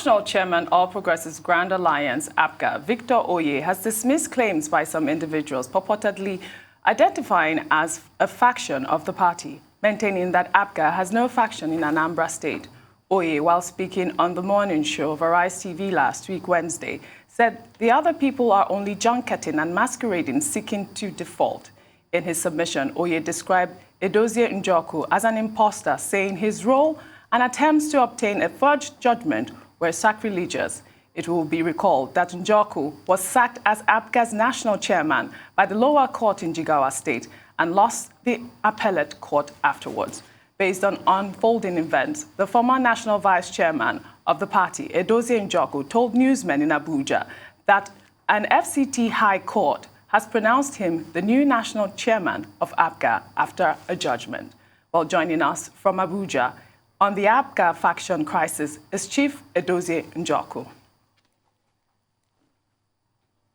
National Chairman of All Progressives Grand Alliance, APGA, Victor Oye, has dismissed claims by some individuals purportedly identifying as a faction of the party, maintaining that APGA has no faction in Anambra State. Oye, while speaking on the morning show of Arise TV last week, Wednesday, said the other people are only junketing and masquerading, seeking to default. In his submission, Oye described Edozie Njoku as an impostor, saying his role and attempts to obtain a forged judgment were sacrilegious. It will be recalled that Njoku was sacked as APGA's national chairman by the lower court in Jigawa State and lost the appellate court afterwards. Based on unfolding events, the former national vice chairman of the party, Edozie Njoku, told newsmen in Abuja that an FCT High Court has pronounced him the new national chairman of APGA after a judgment. While joining us from Abuja on the APGA faction crisis is Chief Edozie Njoku.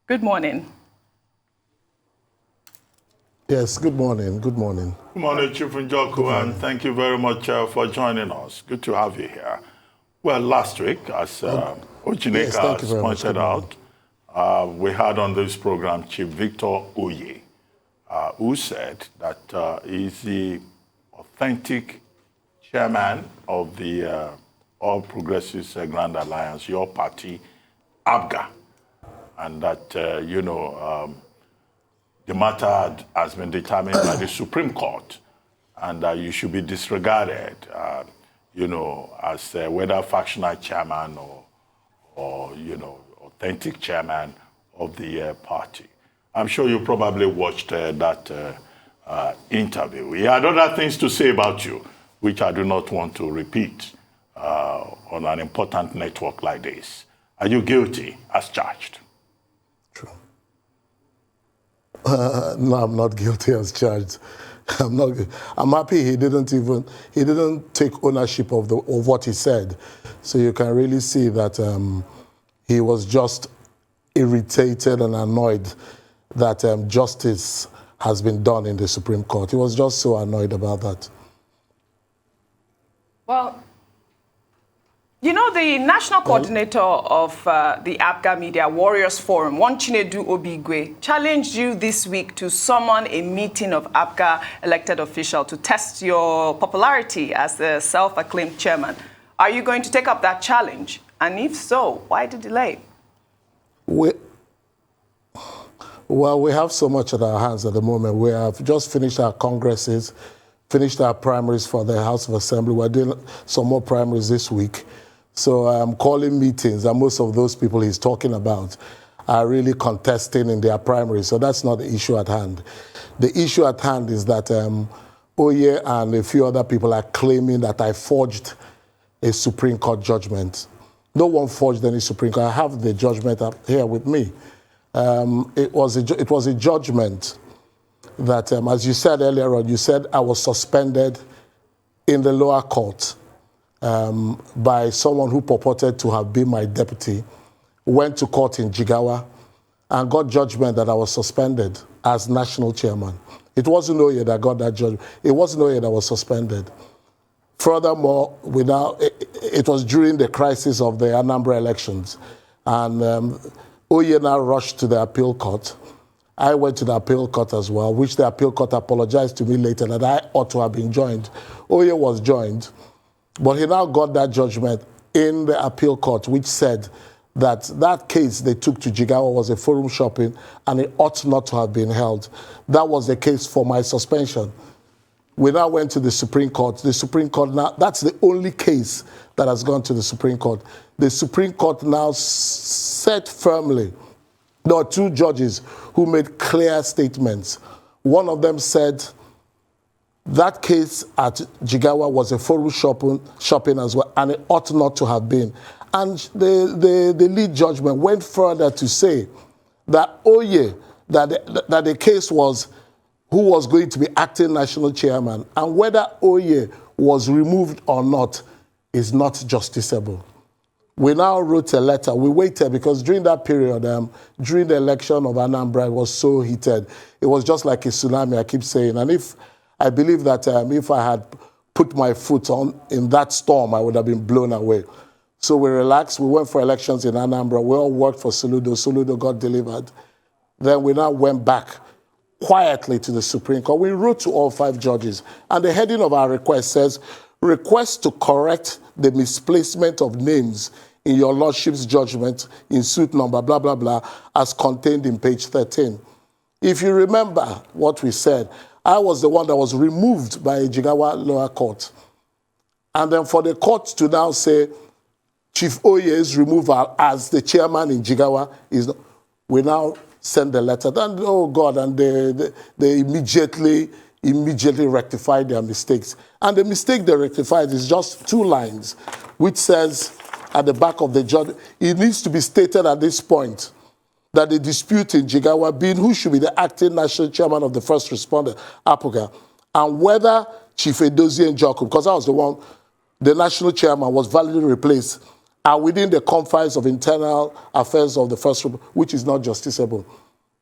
Good morning. Yes, good morning. Good morning. Good morning, Chief Njoku, and thank you very much for joining us. Good to have you here. Well, last week, as Ojineka has pointed out, we had on this program Chief Victor Oye, who said that he's the authentic chairman of the All Progressives Grand Alliance, your party, APGA, and that, the matter has been determined by the Supreme Court, and that you should be disregarded, as whether factional chairman or authentic chairman of the party. I'm sure you probably watched that interview. He had other things to say about you, which I do not want to repeat on an important network like this. Are you guilty as charged? True. No, I'm not guilty as charged. I'm happy he didn't take ownership of what he said. So you can really see that he was just irritated and annoyed that justice has been done in the Supreme Court. He was just so annoyed about that. Well, the national coordinator of the APGA Media Warriors Forum, Chinedu Obigwe, challenged you this week to summon a meeting of APGA elected officials to test your popularity as the self-acclaimed chairman. Are you going to take up that challenge? And if so, why the delay? Well, we have so much at our hands at the moment. We have just finished our congresses, finished our primaries for the House of Assembly. We're doing some more primaries this week. So I'm calling meetings, and most of those people he's talking about are really contesting in their primaries. So that's not the issue at hand. The issue at hand is that Oye and a few other people are claiming that I forged a Supreme Court judgment. No one forged any Supreme Court. I have the judgment up here with me. It was a judgment that, as you said earlier on, you said I was suspended in the lower court by someone who purported to have been my deputy, went to court in Jigawa, and got judgment that I was suspended as national chairman. It wasn't Oye that got that judgment. It wasn't Oye that was suspended. Furthermore, it was during the crisis of the Anambra elections, and Oye now rushed to the appeal court. I went to the appeal court as well, which the appeal court apologized to me later that I ought to have been joined. Oye was joined, but he now got that judgment in the appeal court, which said that that case they took to Jigawa was a forum shopping and it ought not to have been held. That was the case for my suspension. We now went to the Supreme Court. The Supreme Court now, that's the only case that has gone to the Supreme Court. The Supreme Court now said firmly, there were two judges who made clear statements. One of them said that case at Jigawa was a forum shopping as well, and it ought not to have been. And the lead judgment went further to say that Oye, that the case was who was going to be acting national chairman, and whether Oye was removed or not is not justiciable. We now wrote a letter. We waited because during that period, during the election of Anambra, it was so heated. It was just like a tsunami, I keep saying. And I believe that if I had put my foot in that storm, I would have been blown away. So we relaxed. We went for elections in Anambra. We all worked for Soludo. Soludo got delivered. Then we now went back quietly to the Supreme Court. We wrote to all 5 judges. And the heading of our request says, request to correct the misplacement of names in your Lordship's judgment in suit number, blah, blah, blah, as contained in page 13. If you remember what we said, I was the one that was removed by Jigawa lower court. And then for the court to now say, Chief Oye's removal as the chairman in Jigawa is, we now send the letter. And oh God, and they immediately rectified their mistakes. And the mistake they rectified is just 2 lines, which says at the back of the judgment, it needs to be stated at this point that the dispute in Jigawa being who should be the acting national chairman of the first responder, APGA, and whether Chief Edozie Njoku, because I was the one, the national chairman was validly replaced, are within the confines of internal affairs of the first, which is not justiciable.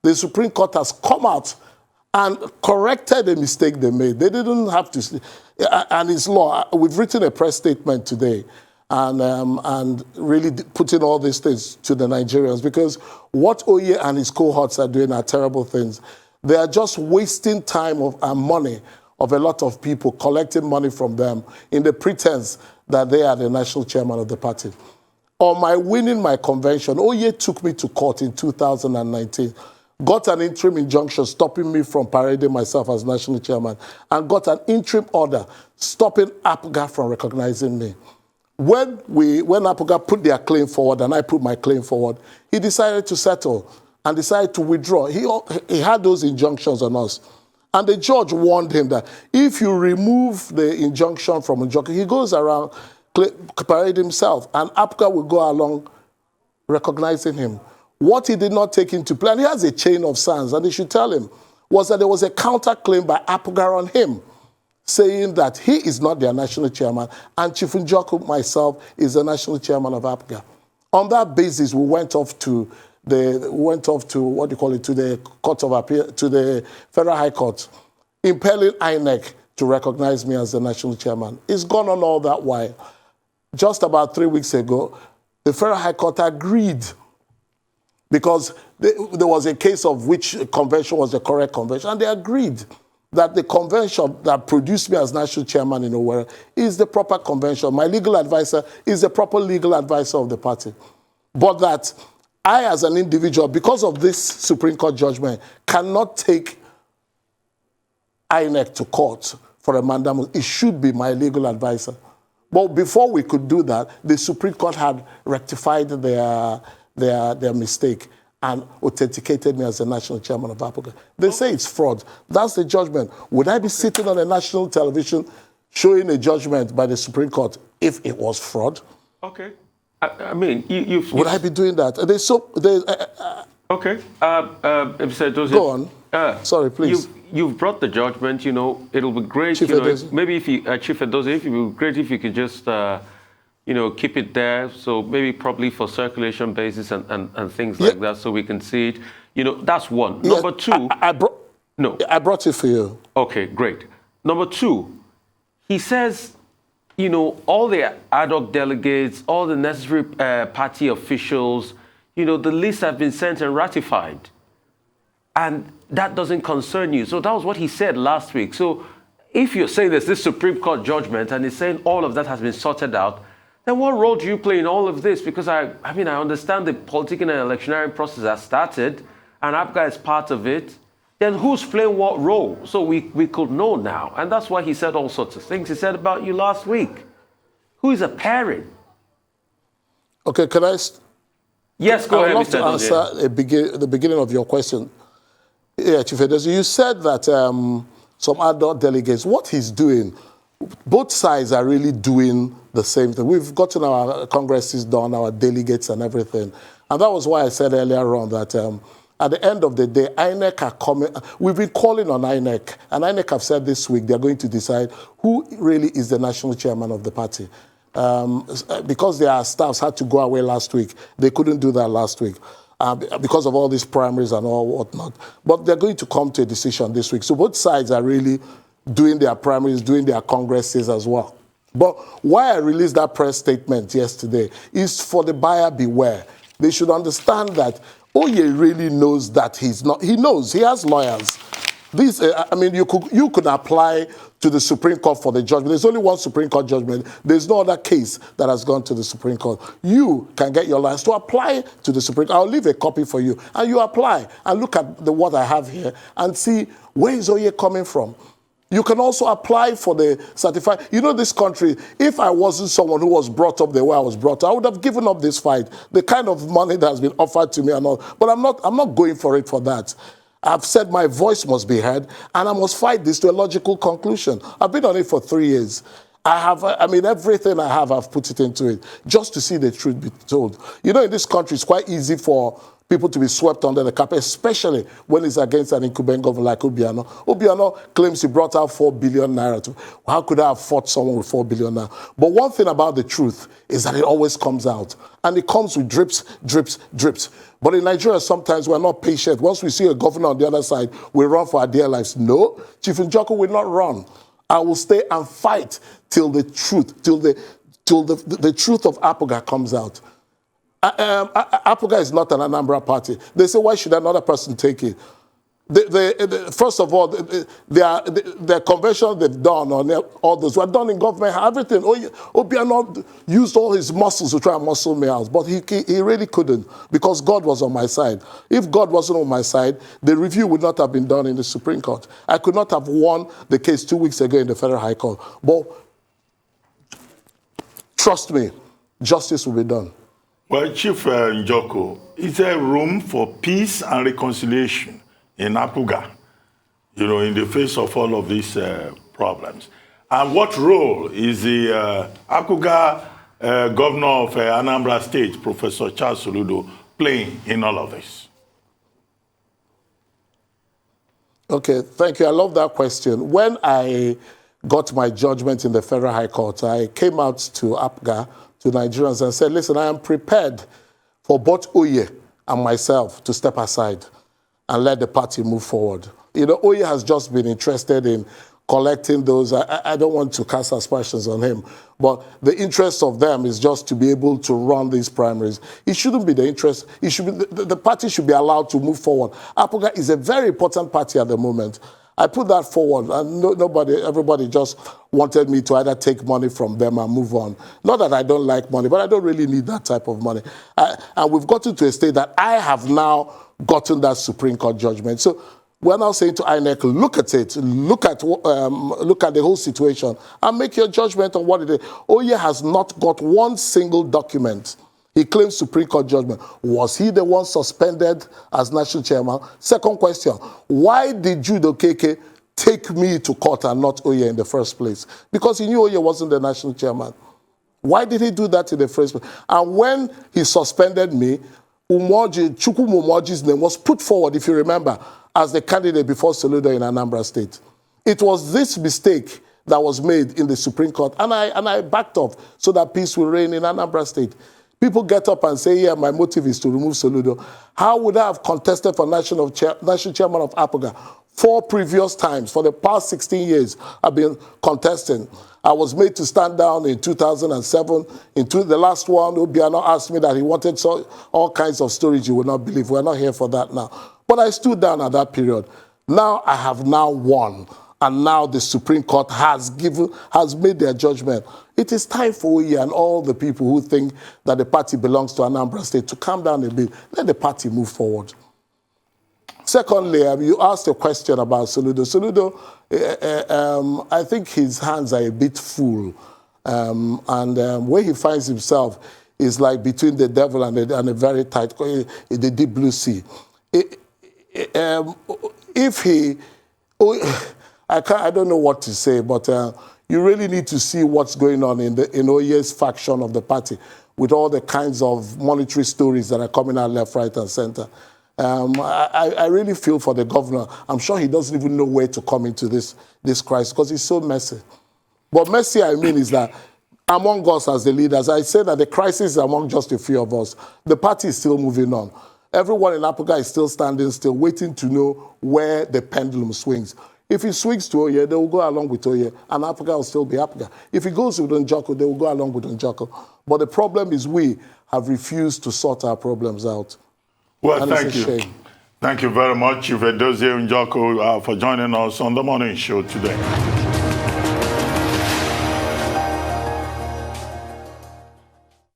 The Supreme Court has come out and corrected the mistake they made. They didn't have to, and it's law. We've written a press statement today and really putting all these things to the Nigerians, because what Oye and his cohorts are doing are terrible things. They are just wasting time and money of a lot of people, collecting money from them in the pretense that they are the national chairman of the party. On my winning my convention, Oye took me to court in 2019, got an interim injunction stopping me from parading myself as national chairman, and got an interim order stopping APGA from recognizing me. When APGA put their claim forward and I put my claim forward, he decided to settle and decided to withdraw. He had those injunctions on us. And the judge warned him that if you remove the injunction from Njoku, he goes around parading himself, and APGA will go along recognizing him. What he did not take into play, and he has a chain of sons, and they should tell him, was that there was a counterclaim by APGA on him, saying that he is not their national chairman, and Chief Njoku, myself, is the national chairman of APGA. On that basis, we went off to the Court of Appeal, to the Federal High Court, impelling INEC to recognize me as the national chairman. It's gone on all that while. Just about 3 weeks ago, the Federal High Court agreed, because there was a case of which convention was the correct convention, and they agreed that the convention that produced me as national chairman in Owerri is the proper convention. My legal advisor is the proper legal advisor of the party. But that I, as an individual, because of this Supreme Court judgment, cannot take INEC to court for a mandamus. It should be my legal advisor. But before we could do that, the Supreme Court had rectified their mistake and authenticated me as the national chairman of APGA. They say it's fraud. That's the judgment. Would I be sitting on a national television showing a judgment by the Supreme Court if it was fraud? Okay. I mean, you've... Would I be doing that? Okay. Go on. Sorry, please. You've brought the judgment, it'll be great, Chief Edozie. Maybe if you, Chief Edozie, it would be great if you could just, keep it there. So maybe probably for circulation basis and things like that, so we can see it. That's one. Yeah, Number two. I brought it for you. Okay, great. Number two, he says, all the ad hoc delegates, all the necessary party officials, the lists have been sent and ratified. And that doesn't concern you. So that was what he said last week. So if you're saying there's this Supreme Court judgment and he's saying all of that has been sorted out, then what role do you play in all of this? Because I understand the political and electioneering process has started and APGA is part of it. Then who's playing what role? So we could know now. And that's why he said all sorts of things he said about you last week. Who is appearing? Okay, can I... Yes, go ahead, Mr. I would love to answer the beginning of your question. Yeah, Chief Edozie, you said that some adult delegates, what he's doing, both sides are really doing the same thing. We've gotten our congresses done, our delegates and everything. And that was why I said earlier on that at the end of the day, INEC are coming. We've been calling on INEC, and INEC have said this week they're going to decide who really is the national chairman of the party. Because their staffs had to go away last week, they couldn't do that last week. Because of all these primaries and all whatnot. But they're going to come to a decision this week. So both sides are really doing their primaries, doing their congresses as well. But why I released that press statement yesterday is for the buyer beware. They should understand that Oye really knows that he's not. He knows he has lawyers. This, I mean, you could apply to the Supreme Court for the judgment. There's only one Supreme Court judgment. There's no other case that has gone to the Supreme Court. You can get your lawyers to apply to the Supreme Court. I'll leave a copy for you. And you apply and look at what I have here and see where is Oye coming from. You can also apply for the certified. You know, this country, if I wasn't someone who was brought up the way I was brought up, I would have given up this fight, the kind of money that has been offered to me and all. But I'm not going for it for that. I've said my voice must be heard, and I must fight this to a logical conclusion. I've been on it for 3 years. I mean, everything I have, I've put it into it, just to see the truth be told. You know, in this country, it's quite easy for people to be swept under the carpet, especially when it's against an incumbent governor like Obiano. Obiano claims he brought out 4 billion naira. How could I have fought someone with 4 billion naira? But one thing about the truth is that it always comes out. And it comes with drips, drips, drips. But in Nigeria, sometimes we're not patient. Once we see a governor on the other side, we run for our dear lives. No, Chief Njoku will not run. I will stay and fight till the truth, till the truth of APGA comes out. APGA is not an Anambra party. They say, why should another person take it? First of all, the convention they've done on all those were done in government, everything. Obiano used all his muscles to try and muscle me out, but he really couldn't because God was on my side. If God wasn't on my side, the review would not have been done in the Supreme Court. I could not have won the case 2 weeks ago in the Federal High Court. But trust me, justice will be done. Well, Chief Njoku, is there room for peace and reconciliation in APGA, you know, in the face of all of these problems? And what role is the APGA governor of Anambra State, Professor Charles Soludo, playing in all of this? Okay, thank you. I love that question. When I got my judgment in the Federal High Court, I came out to APGA, to Nigerians, and said, listen, I am prepared for both Oye and myself to step aside and let the party move forward. You know, Oye has just been interested in collecting those. I don't want to cast aspersions on him, but the interest of them is just to be able to run these primaries. It shouldn't be the interest. It should be the party should be allowed to move forward. APGA is a very important party at the moment. I put that forward, and everybody just wanted me to either take money from them and move on. Not that I don't like money, but I don't really need that type of money. And we've gotten to a state that I have now gotten that Supreme Court judgment. So we're now saying to INEC, look at it, look at the whole situation, and make your judgment on what it is. Oye has not got one single document. He claims Supreme Court judgment. Was he the one suspended as national chairman? Second question, why did Jude Okeke take me to court and not Oye in the first place? Because he knew Oye wasn't the national chairman. Why did he do that in the first place? And when he suspended me, Chukwu Umoji's name was put forward, if you remember, as the candidate before Soludo in Anambra State. It was this mistake that was made in the Supreme Court, and I backed off so that peace will reign in Anambra State. People get up and say, yeah, my motive is to remove Soludo. How would I have contested for national chairman of APGA 4 previous times? For the past 16 years, I've been contesting. I was made to stand down in 2007. The last one, Obiano asked me that he wanted all kinds of stories you would not believe. We're not here for that now. But I stood down at that period. Now I have now won. And now the Supreme Court has made their judgment. It is time for Oye and all the people who think that the party belongs to Anambra State to calm down a bit. Let the party move forward. Secondly, you asked a question about Soludo. Soludo, I think his hands are a bit full. Where he finds himself is like between the devil and a very tight, the deep blue sea. I don't know what to say, but you really need to see what's going on in Oye's faction of the party with all the kinds of monetary stories that are coming out left, right, and center. I really feel for the governor. I'm sure he doesn't even know where to come into this crisis because he's so messy. But messy, I mean, is that among us as the leaders, I say that the crisis is among just a few of us. The party is still moving on. Everyone in APGA is still standing still, waiting to know where the pendulum swings. If he swings to Oye, they will go along with Oye, and APGA will still be APGA. If he goes with Njoku, they will go along with Njoku. But the problem is we have refused to sort our problems out. Well, and thank it's a you. shame. Thank you very much, Chief Edozie Njoku, for joining us on the morning show today.